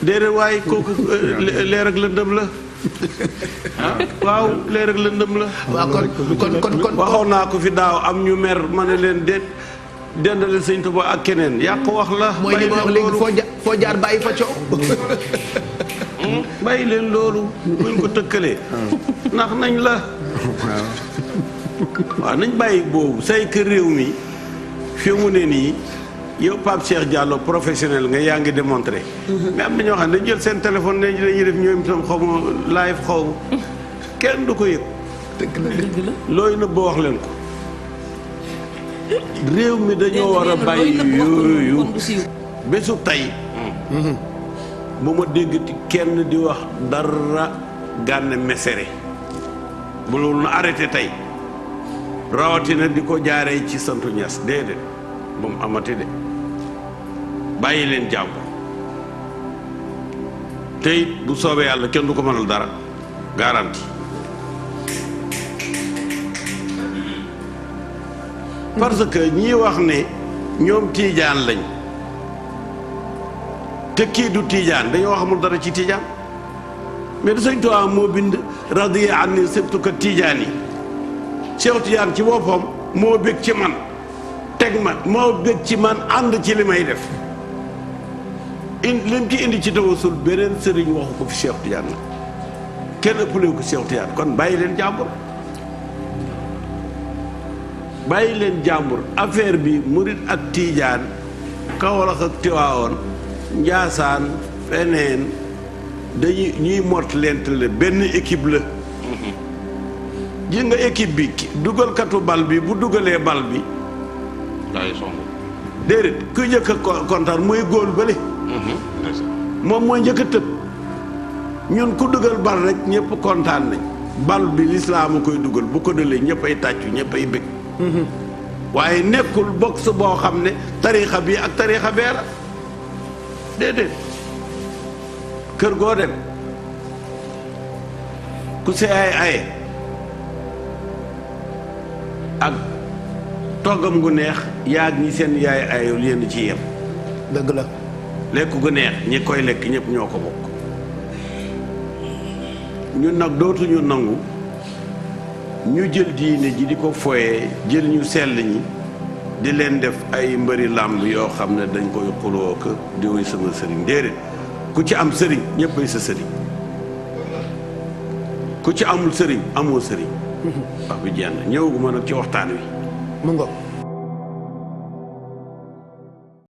déedéet waaye kooku leer ak lëndëm la waaw leer ak lëndëm la. waaw kon waxoon naa ko fi daaw am ñu mer ma ne leen déet dendale sëñ Tuba ak keneen yàq wax la. mooy li ma wax léegi foo jaar bàyyi fa coow. bàyyi leen loolu buñ ko tëkkalee. ndax nañ la. waaw nañ bàyyi boobu say kër réew mi fi mu ne nii yow Pape Cheikh Diallo professionnel nga yaa ngi démontré. mais am na ñoo xam ne dañ jël seen téléphone ne dañuy def ñoom itam xaw ma live xaw ma kenn du ko yëg. dëgg la looy na boo wax leen ko. réew mi dañoo war a bàyyi yooyu bésu tey. bu ma déggati kenn di wax dara Gana Messere bu loolu na arrêté tey rawatina di ko jaaree ci santu Ñas déedéet moom amati de bàyyi leen jàmm te it bu soobee yàlla kenn du ko mënal dara garanti. parce que ñii wax ne ñoom tiijaan lañ te kii du tiijaan dañoo xamul dara ci tiijaan mais da Sëñ Tuubaa moo bind radiya anni sibtu ka tiijaan yi Cheikh Tidiane ci boppam moo bég ci man teg ma moo bég ci man ànd ci li may def lim ci indi ci tawasul beneen sëriñ waxu ko fi Cheikh Tidiane la kenn ëppale ko Cheikh Tidiane kon bàyyi leen jàmbur bàyyi leen jàmbur affaire bi murit ak tiijaan Kawlax ak Tiwaawoon Njaasaan feneen dañuy ñuy mort lent la benn équipe la gis nga équipe bi dugalkatu bal bi bu dugalee bal bi daay song déedéet ku njëkk a kontaan mooy góol bële moom mooy njëkk a tëb ñun ku dugal bal rek ñëpp kontaan nañ bal bi lislaam a koy dugal bu ko dalee ñëpp ay tàccu ñëpp ay bëgg waaye nekkul box boo xam ne tariixa bi ak tariixa bee la déedéet kër goo dem ku see aye ak toggam gu neex yaag ñi seen yaay ayul yenn ci yem dëgg la lekk gu neex ñi koy lekk ñëpp ñoo ko bokk ñun nag dootuñu nangu ñu jël diine ji di ko foyee jël ñu sell ñi di leen def ay mbëri làmb yoo xam ne dañ koy xuloo ko di woy sama sëriñ déedéet ku ci am sëriñ ñëppay sa sëriñ ku ci amul sëriñ amoo sëriñ wax bi jeex na ñëwaguma nag ci waxtaan wi mu ngoog